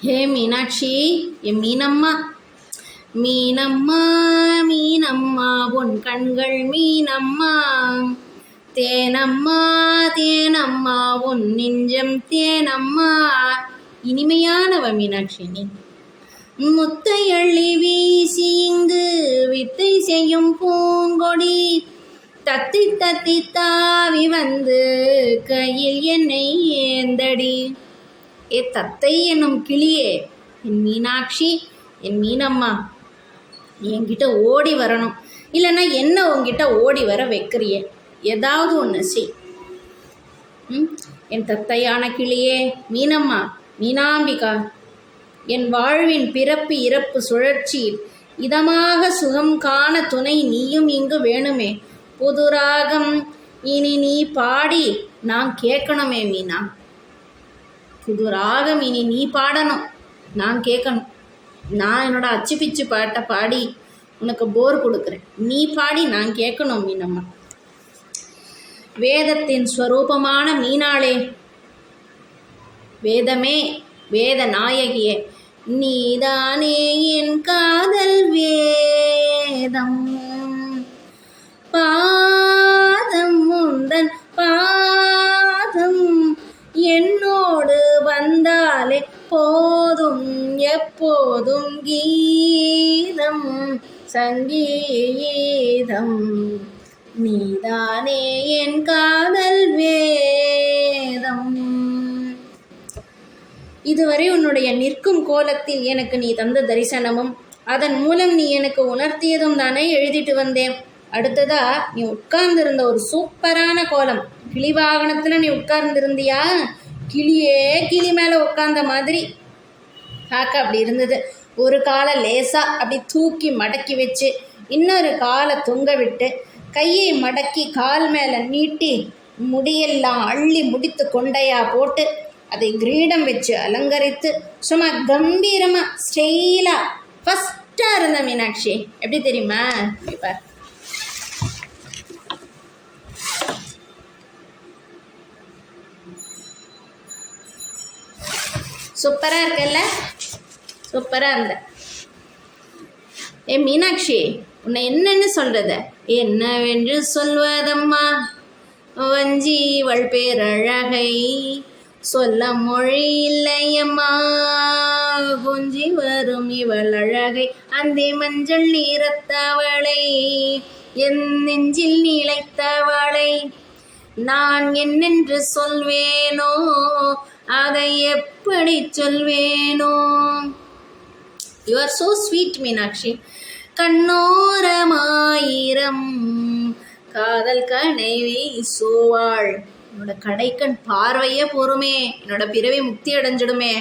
ஹே மீனாட்சி, என் மீனம்மா, மீனம்மா மீனம்மா உன் கண்கள் மீனம்மா, தேனம்மா தேனம்மா உன் நெஞ்சம் தேனம்மா. இனிமையானவ மீனாட்சி நீ. முத்தை அள்ளி வீசி இங்கு வித்தை செய்யும் பூங்கொடி, தத்தி தத்தி தாவி வந்து கையில் என்னை ஏந்தடி. ஏ தத்தை என்னும் கிளியே, என் மீனாட்சி, என் மீனம்மா, என்கிட்ட ஓடி வரணும். இல்லைன்னா என்ன உங்ககிட்ட ஓடி வர வைக்கிறியே, ஏதாவது ஒன்று செய். என் தத்தையான கிளியே, மீனம்மா, மீனாம்பிகா, என் வாழ்வின் பிறப்பு இறப்பு சுழற்சியில் இதமாக சுகம் காண துணை நீயும் இங்கு வேணுமே. புது ராகம் இனி நீ பாடி நான் கேட்கணுமே மீனா. புது ராகம் இனி நீ பாடணும், நான் கேட்கணும். நான் என்னோட அச்சு பிச்சு பாட்டை பாடி உனக்கு போர் கொடுக்குறேன், நீ பாடி நான் கேட்கணும் மீனம்மா. வேதத்தின் ஸ்வரூபமான மீனாளே, வேதமே, வேத நாயகியே, நீதானே என் காதல் வேதம். பாதம் முந்தன் பாதம் என்னோடு வந்தாலே போதும், எப்போதும் கீதம் சங்கீதம். நீதானே என் காதல் வேதம். இதுவரை உன்னுடைய நிற்கும் கோலத்தில் எனக்கு நீ தந்த தரிசனமும் அதன் மூலம் நீ எனக்கு உணர்த்தியதும் தானே எழுதிட்டு வந்தேன். அடுத்ததா நீ உட்கார்ந்திருந்த ஒரு சூப்பரான கோலம், கிளி வாகனத்தில் நீ உட்கார்ந்துருந்தியா, கிளியே கிளி மேலே உட்கார்ந்த மாதிரி பார்க்க அப்படி இருந்தது. ஒரு காலை லேசாக அப்படி தூக்கி மடக்கி வச்சு இன்னொரு காலை தொங்க விட்டு கையை மடக்கி கால் மேலே நீட்டி முடியெல்லாம் அள்ளி முடித்து கொண்டையா போட்டு அதை கிரீடம் வச்சு அலங்கரித்து சும்மா கம்பீரமாக ஸ்டைலாக ஃபஸ்ட்டாக இருந்த மீனாட்சி. எப்படி தெரியுமா? பார், சூப்பராக இருக்கல்ல, சூப்பராக இருந்த. ஏ மீனாட்சி, உன்னை என்னன்னு சொல்றது, என்னவென்று சொல்வதம்மா, வஞ்சி இவள் பேரழகை சொல்ல மொழி இல்லையம்மா. கொஞ்சி வரும் இவள் அழகை அந்தி மஞ்சள் நீரத்தவளை, என் நெஞ்சில் நீளைத்தவளை நான் என்னென்று சொல்வேனோ, அதை எப்படி சொல்வேனோ. You are so sweet Meenakshi. கண்ணோரமாயிரம் காதல் கனை வீசுவாள். என்னோட கடைக்கண் பார்வையே போருமே, என்னோட பிறவி முக்தி அடைஞ்சிடுமே.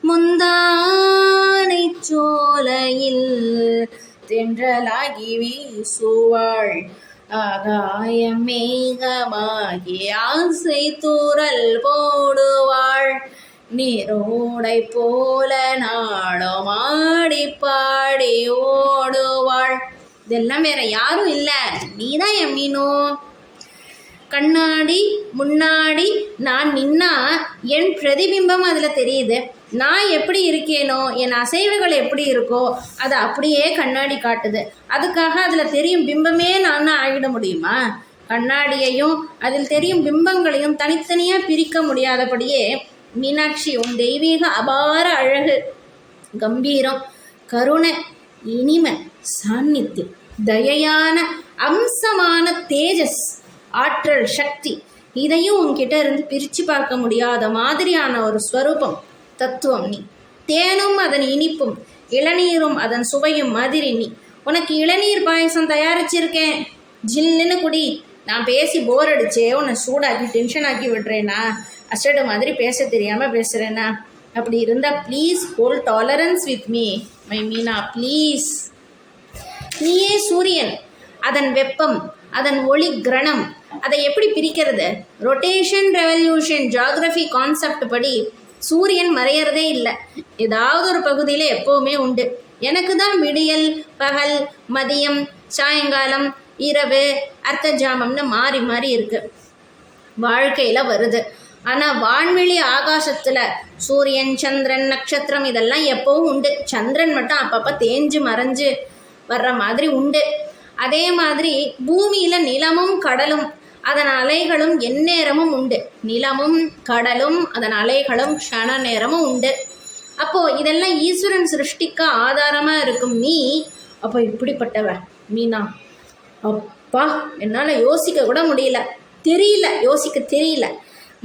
முந்தானை சோலையில் தென்றலாகி வீசுவாள், ஆகாயம் மேகமாகி ஆசை தூரல் போடுவாள். நீரோடை போல நாளும் ஆடி பாடி ஓடுவாள். இதெல்லாம் வேற யாரும் இல்லை, நீதான் என் மீனோ. கண்ணாடி முன்னாடி நான் நின்னா என் பிரதிபிம்பம் அதில் தெரியுது. நான் எப்படி இருக்கேனோ, என் அசைவுகள் எப்படி இருக்கோ அதை அப்படியே கண்ணாடி காட்டுது. அதுக்காக அதில் தெரியும் பிம்பமே நான் ஆகிட முடியுமா? கண்ணாடியையும் அதில் தெரியும் பிம்பங்களையும் தனித்தனியாக பிரிக்க முடியாதபடியே மீனாட்சி உன் தெய்வீக அபார அழகு, கம்பீரம், கருணை, இனிமை, சாநித்தியம், தயையான அம்சமான தேஜஸ், ஆற்றல், சக்தி, இதையும் உன்கிட்ட இருந்து பிரித்து பார்க்க முடியாத மாதிரியான ஒரு ஸ்வரூபம், தத்துவம் நீ. தேனும் அதன் இனிப்பும், இளநீரும் அதன் சுவையும் மாதிரி நீ. உனக்கு இளநீர் பாயசம் தயாரிச்சிருக்கேன், ஜில்லுன்னு குடி. நான் பேசி போர் அடிச்சே உன்னை சூடாக்கி டென்ஷன் ஆக்கி விடுறேனா, அசடு மாதிரி பேச தெரியாமல் பேசுகிறேன்னா? அப்படி இருந்தால் please hold tolerance with me my Meena, please. நீயே சூரியன், அதன் வெப்பம், அதன் ஒளி கிரணம், அதை எப்படி பிரிக்கிறது? ரொட்டேஷன் ரெவல்யூஷன் ஜியாகிரஃபி கான்செப்ட் படி சூரியன் மறையிறதே இல்லை, ஏதாவது ஒரு பகுதியில் எப்போவுமே உண்டு. எனக்கு தான் விடியல், பகல், மதியம், சாயங்காலம், இரவு, அர்த்த ஜாமம்னு மாறி மாறி இருக்குது வாழ்க்கையில் வருது. ஆனால் வான்வெளி ஆகாசத்தில் சூரியன் சந்திரன் நட்சத்திரம் இதெல்லாம் எப்போவும் உண்டு. சந்திரன் மட்டும் அப்பப்போ தேஞ்சு மறைஞ்சு வர்ற மாதிரி உண்டு. அதே மாதிரி பூமியில் நிலமும் கடலும் அதன் அலைகளும் எந்நேரமும் உண்டு. நிலமும் கடலும் அதன் அலைகளும் க்ஷண நேரமும் உண்டு. அப்போது இதெல்லாம் ஈஸ்வரன் சிருஷ்டிக்க ஆதாரமாக இருக்கும் நீ அப்போ இப்படிப்பட்டவ மீனா? அப்பா, என்னால் யோசிக்க கூட முடியல, தெரியல, யோசிக்க தெரியல.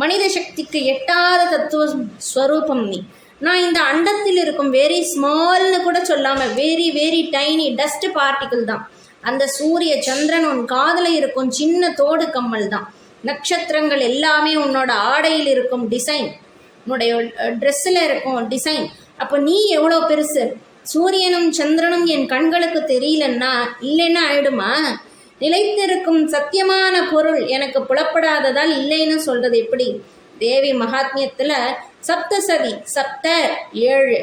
மனித சக்திக்கு எட்டாத தத்துவ ஸ்வரூபம் நீ. நான் இந்த அண்டத்தில் இருக்கும் வெரி ஸ்மால்னு கூட சொல்லாமல் very very tiny dust particle தான். அந்த சூரிய சந்திரன் உன் காதில் இருக்கும் சின்ன தோடு கம்மல் தான். நட்சத்திரங்கள் எல்லாமே உன்னோட ஆடையில் இருக்கும் டிசைன், உன்னுடைய ட்ரெஸ்ஸில் இருக்கும் டிசைன். அப்போ நீ எவ்வளோ பெருசு? சூரியனும் சந்திரனும் என் கண்களுக்கு தெரியலன்னா இல்லைன்னா ஆயிடுமா? நிலைத்திருக்கும் சத்தியமான பொருள் எனக்கு புலப்படாததால் இல்லைன்னு சொல்கிறது எப்படி? தேவி மகாத்மியத்தில் சப்தசதி, சப்த 7,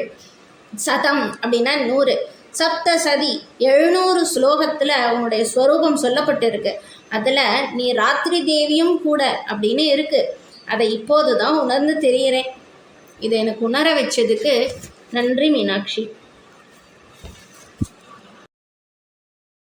சதம் அப்படின்னா 100, சப்தசதி 700 ஸ்லோகத்தில் உன்னுடைய ஸ்வரூபம் சொல்லப்பட்டிருக்கு. அதில் நீ ராத்திரி தேவியும் கூட அப்படின்னு இருக்குது. அதை இப்போது தான் உணர்ந்து தெரிகிறேன். இதை எனக்கு உணர வச்சதுக்கு நன்றி மீனாட்சி.